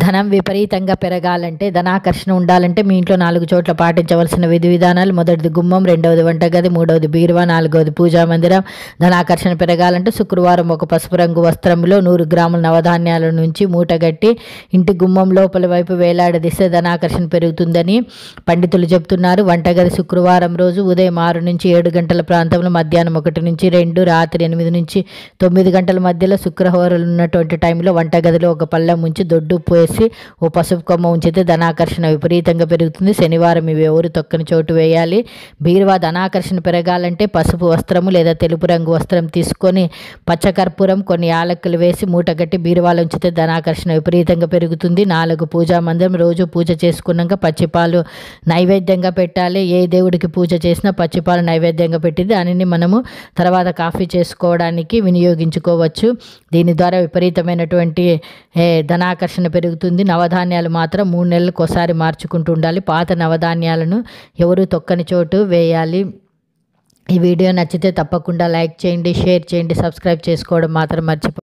ధనం విపరీతంగా పెరగాలంటే, ధనాకర్షణ ఉండాలంటే మీ ఇంట్లో 4 చోట్ల పాటించవలసిన విధి విధానాలు. మొదటిది గుమ్మం, రెండవది వంటగది, మూడవది బీరువా, నాలుగవది పూజా మందిరం. ధనాకర్షణ పెరగాలంటే శుక్రవారం ఒక పసుపు రంగు వస్త్రంలో 100 గ్రాముల నవధాన్యాల నుంచి మూటగట్టి ఇంటి గుమ్మం లోపలి వైపు వేలాడదీస్తే ధనాకర్షణ పెరుగుతుందని పండితులు చెబుతున్నారు. వంటగది శుక్రవారం రోజు ఉదయం 6 నుంచి 7 గంటల ప్రాంతంలో, మధ్యాహ్నం 1 నుంచి 2, రాత్రి 8 నుంచి 9 గంటల మధ్యలో శుక్రవారాలు ఉన్నటువంటి టైంలో వంటగదిలో ఒక పళ్ళెం ఉంచి దొడ్డు వేసి ఓ పసుపు కొమ్మ ఉంచితే ధనాకర్షణ విపరీతంగా పెరుగుతుంది. శనివారం ఇవి ఎవరు తొక్కని చోటు వేయాలి. బీరువా ధనాకర్షణ పెరగాలంటే పసుపు వస్త్రము లేదా తెలుపు రంగు వస్త్రం తీసుకొని పచ్చకర్పూరం, కొన్ని యాలక్కులు వేసి మూటగట్టి బీరువాలో ఉంచితే ధనాకర్షణ విపరీతంగా పెరుగుతుంది. 4 పూజా మందిరం. రోజు పూజ చేసుకున్నాక పచ్చిపాలు నైవేద్యంగా పెట్టాలి. ఏ దేవుడికి పూజ చేసినా పచ్చిపాలు నైవేద్యంగా పెట్టి దానిని మనము తర్వాత కాఫీ చేసుకోవడానికి వినియోగించుకోవచ్చు. దీని ద్వారా విపరీతమైనటువంటి ధనాకర్షణ పెరుగుతుంది. నవధాన్యాలు మాత్రం 3 నెలలకు ఒకసారి మార్చుకుంటూ ఉండాలి. పాత నవధాన్యాలను ఎవరు తొక్కని చోటు వేయాలి. ఈ వీడియో నచ్చితే తప్పకుండా లైక్ చేయండి, షేర్ చేయండి, సబ్స్క్రైబ్ చేసుకోవడం మాత్రం మర్చిపోండి.